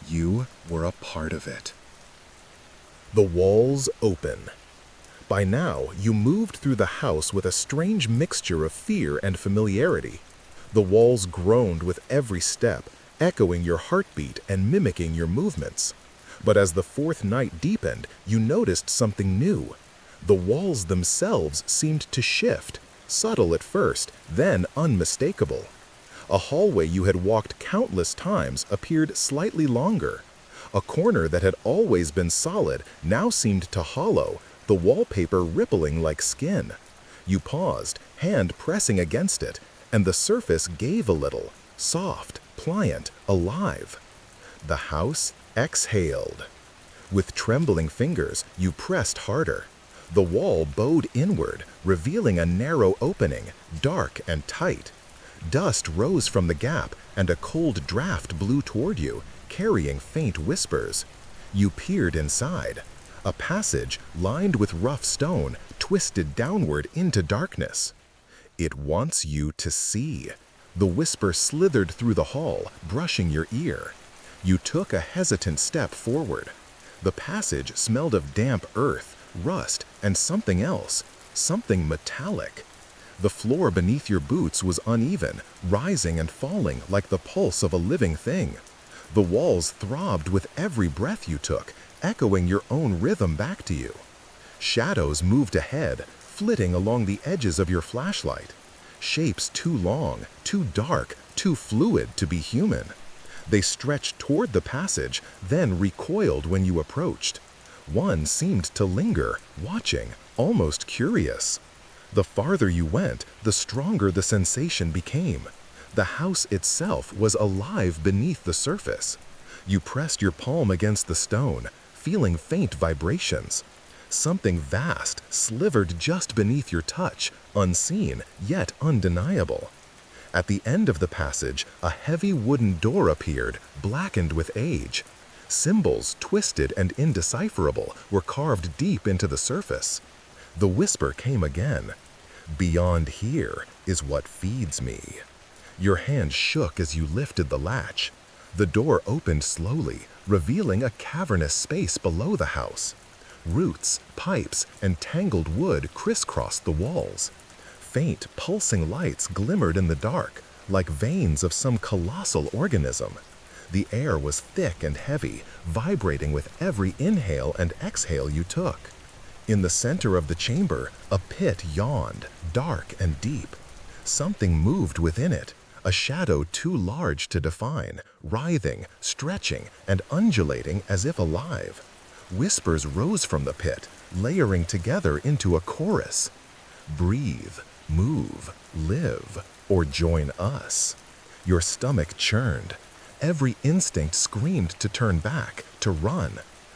You were a part of it. The walls open. By now, you moved through the house with a strange mixture of fear and familiarity. The walls groaned with every step, echoing your heartbeat and mimicking your movements. But as the fourth night deepened, you noticed something new. The walls themselves seemed to shift, subtle at first, then unmistakable. A hallway you had walked countless times appeared slightly longer. A corner that had always been solid now seemed to hollow, the wallpaper rippling like skin. You paused, hand pressing against it, and the surface gave a little, soft, pliant, alive. The house exhaled. With trembling fingers, you pressed harder. The wall bowed inward, revealing a narrow opening, dark and tight. Dust rose from the gap, and a cold draft blew toward you, carrying faint whispers. You peered inside. A passage, lined with rough stone, twisted downward into darkness. "It wants you to see." The whisper slithered through the hall, brushing your ear. You took a hesitant step forward. The passage smelled of damp earth, rust, and something else, something metallic. The floor beneath your boots was uneven, rising and falling like the pulse of a living thing. The walls throbbed with every breath you took, echoing your own rhythm back to you. Shadows moved ahead, flitting along the edges of your flashlight. Shapes too long, too dark, too fluid to be human. They stretched toward the passage, then recoiled when you approached. One seemed to linger, watching, almost curious. The farther you went, the stronger the sensation became. The house itself was alive beneath the surface. You pressed your palm against the stone, feeling faint vibrations. Something vast slivered just beneath your touch, unseen yet undeniable. At the end of the passage, a heavy wooden door appeared, blackened with age. Symbols, twisted and indecipherable, were carved deep into the surface. The whisper came again. "Beyond here is what feeds me." Your hand shook as you lifted the latch. The door opened slowly, revealing a cavernous space below the house. Roots, pipes, and tangled wood crisscrossed the walls. Faint, pulsing lights glimmered in the dark, like veins of some colossal organism. The air was thick and heavy, vibrating with every inhale and exhale you took. In the center of the chamber, a pit yawned, dark and deep. Something moved within it, a shadow too large to define, writhing, stretching, and undulating as if alive. Whispers rose from the pit, layering together into a chorus. "Breathe, move, live, or join us." Your stomach churned. Every instinct screamed to turn back, to run,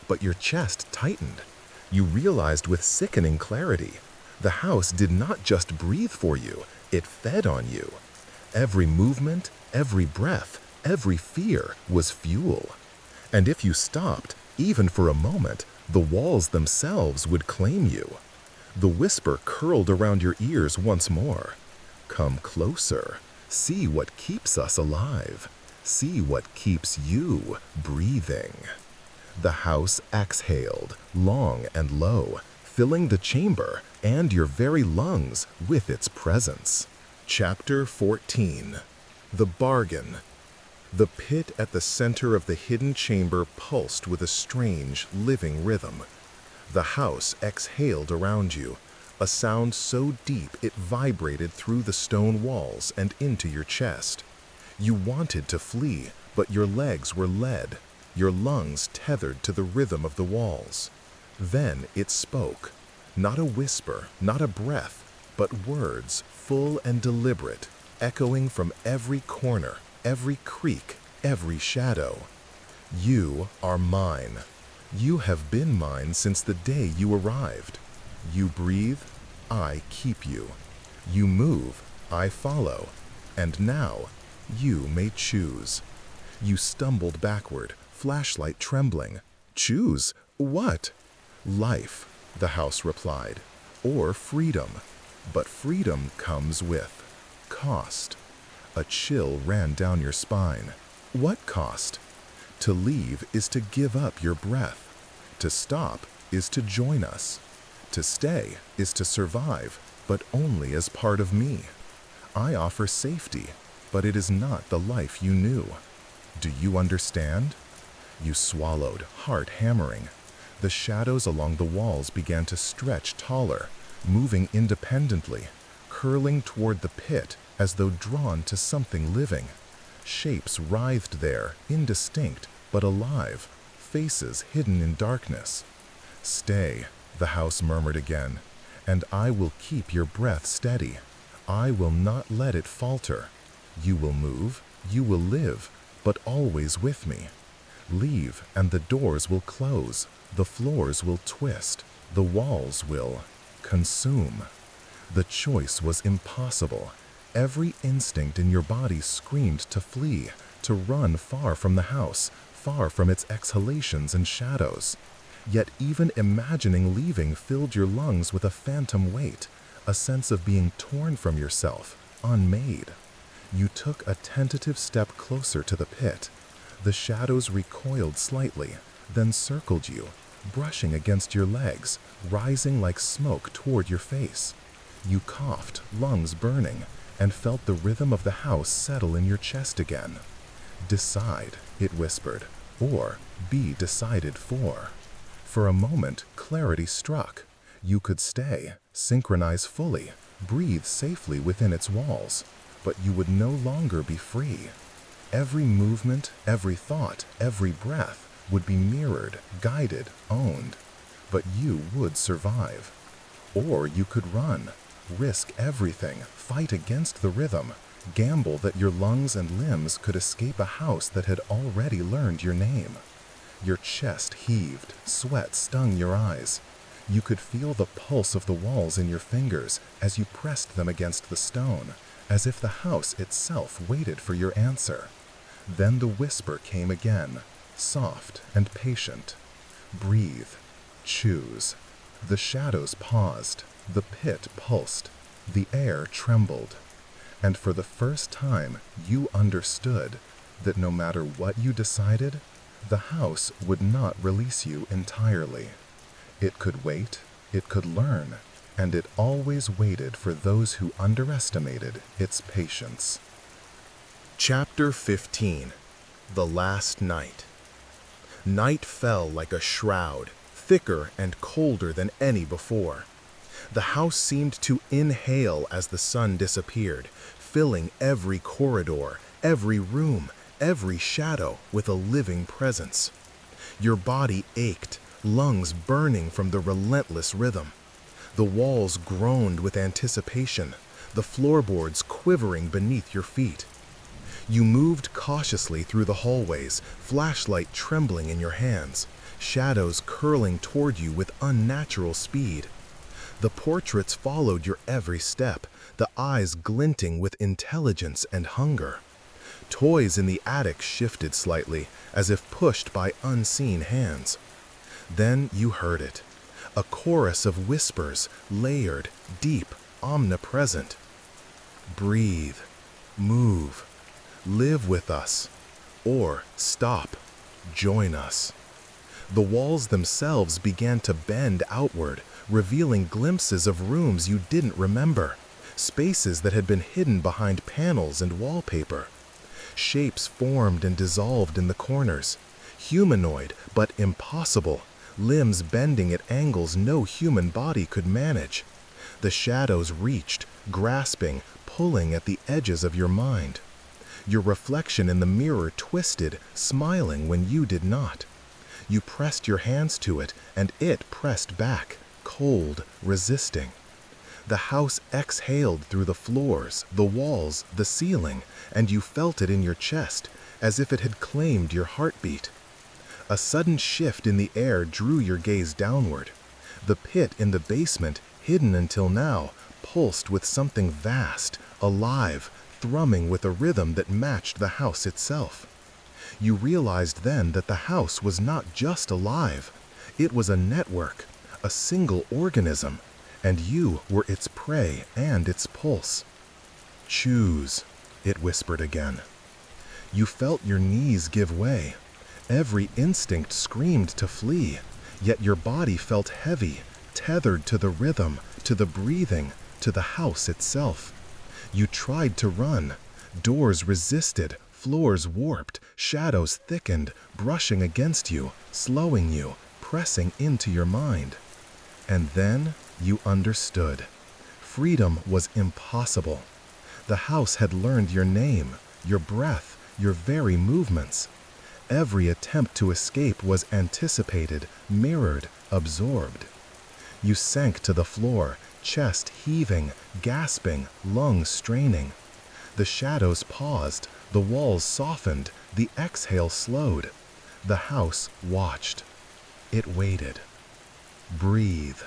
but your chest tightened. You realized with sickening clarity, the house did not just breathe for you, it fed on you. Every movement, every breath, every fear was fuel. And if you stopped, even for a moment, the walls themselves would claim you. The whisper curled around your ears once more. "Come closer. See what keeps us alive. See what keeps you breathing." The house exhaled, long and low, filling the chamber and your very lungs with its presence. Chapter 14. The Bargain. The pit at the center of the hidden chamber pulsed with a strange, living rhythm. The house exhaled around you, a sound so deep it vibrated through the stone walls and into your chest. You wanted to flee, but your legs were led, your lungs tethered to the rhythm of the walls. Then it spoke. Not a whisper, not a breath, but words full and deliberate, echoing from every corner, every creak, every shadow. "You are mine. You have been mine since the day you arrived. You breathe, I keep you. You move, I follow. And now, you may choose." You stumbled backward, flashlight trembling. "Choose? What?" "Life," the house replied, "or freedom. But freedom comes with cost." A chill ran down your spine. "What cost?" "To leave is to give up your breath. To stop is to join us. To stay is to survive, but only as part of me. I offer safety, but it is not the life you knew. Do you understand?" You swallowed, heart hammering. The shadows along the walls began to stretch taller, moving independently, curling toward the pit as though drawn to something living. Shapes writhed there, indistinct but alive, faces hidden in darkness. "Stay," the house murmured again, "and I will keep your breath steady. I will not let it falter. You will move, you will live, but always with me. Leave, and the doors will close, the floors will twist, the walls will consume." The choice was impossible. Every instinct in your body screamed to flee, to run far from the house, far from its exhalations and shadows. Yet even imagining leaving filled your lungs with a phantom weight, a sense of being torn from yourself, unmade. You took a tentative step closer to the pit. The shadows recoiled slightly, then circled you, brushing against your legs, rising like smoke toward your face. You coughed, lungs burning, and felt the rhythm of the house settle in your chest again. "Decide," it whispered, "or be decided for." For a moment, clarity struck. You could stay, synchronize fully, breathe safely within its walls, but you would no longer be free. Every movement, every thought, every breath would be mirrored, guided, owned, but you would survive. Or you could run, risk everything, fight against the rhythm, gamble that your lungs and limbs could escape a house that had already learned your name. Your chest heaved, sweat stung your eyes. You could feel the pulse of the walls in your fingers as you pressed them against the stone, as if the house itself waited for your answer. Then the whisper came again, soft and patient. Breathe. Choose. The shadows paused. The pit pulsed. The air trembled. And for the first time, you understood that no matter what you decided, the house would not release you entirely. It could wait, it could learn, and it always waited for those who underestimated its patience. Chapter 15. The Last Night. Night fell like a shroud, thicker and colder than any before. The house seemed to inhale as the sun disappeared, filling every corridor, every room, every shadow with a living presence. Your body ached, lungs burning from the relentless rhythm. The walls groaned with anticipation, the floorboards quivering beneath your feet. You moved cautiously through the hallways, flashlight trembling in your hands, shadows curling toward you with unnatural speed. The portraits followed your every step, the eyes glinting with intelligence and hunger. Toys in the attic shifted slightly, as if pushed by unseen hands. Then you heard it, a chorus of whispers, layered, deep, omnipresent. Breathe, move, live with us, or stop, join us. The walls themselves began to bend outward, revealing glimpses of rooms you didn't remember, spaces that had been hidden behind panels and wallpaper. Shapes formed and dissolved in the corners, humanoid but impossible, limbs bending at angles no human body could manage. The shadows reached, grasping, pulling at the edges of your mind. Your reflection in the mirror twisted, smiling when you did not. You pressed your hands to it, and it pressed back, cold, resisting. The house exhaled through the floors, the walls, the ceiling, and you felt it in your chest, as if it had claimed your heartbeat. A sudden shift in the air drew your gaze downward. The pit in the basement, hidden until now, pulsed with something vast, alive, thrumming with a rhythm that matched the house itself. You realized then that the house was not just alive. It was a network, a single organism, and you were its prey and its pulse. Choose, it whispered again. You felt your knees give way. Every instinct screamed to flee, yet your body felt heavy, tethered to the rhythm, to the breathing, to the house itself. You tried to run. Doors resisted, floors warped, shadows thickened, brushing against you, slowing you, pressing into your mind. And then you understood. Freedom was impossible. The house had learned your name, your breath, your very movements. Every attempt to escape was anticipated, mirrored, absorbed. You sank to the floor, chest heaving, gasping, lungs straining. The shadows paused, the walls softened, the exhale slowed. The house watched. It waited. Breathe,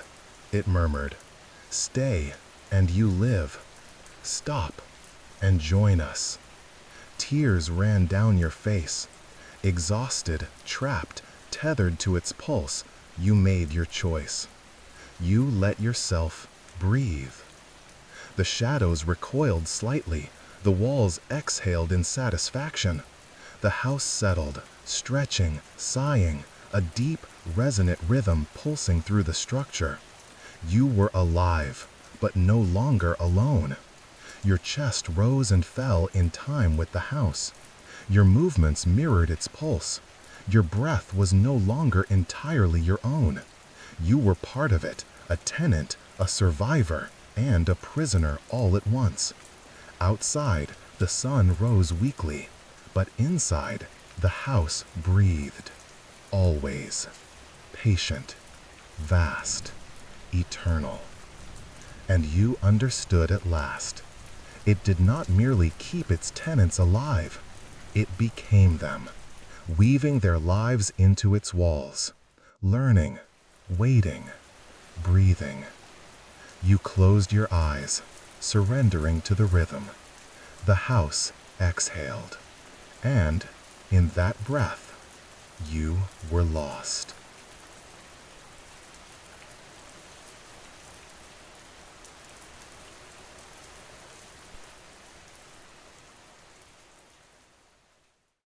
it murmured. Stay, and you live. Stop, and join us. Tears ran down your face. Exhausted, trapped, tethered to its pulse, you made your choice. You let yourself breathe. The shadows recoiled slightly. The walls exhaled in satisfaction. The house settled, stretching, sighing, a deep, resonant rhythm pulsing through the structure. You were alive, but no longer alone. Your chest rose and fell in time with the house. Your movements mirrored its pulse. Your breath was no longer entirely your own. You were part of it, a tenant, a survivor and a prisoner all at once. Outside, the sun rose weakly, but inside, the house breathed. Always. Patient. Vast. Eternal. And you understood at last. It did not merely keep its tenants alive. It became them, weaving their lives into its walls, learning, waiting, breathing. You closed your eyes, surrendering to the rhythm. The house exhaled, and in that breath, you were lost.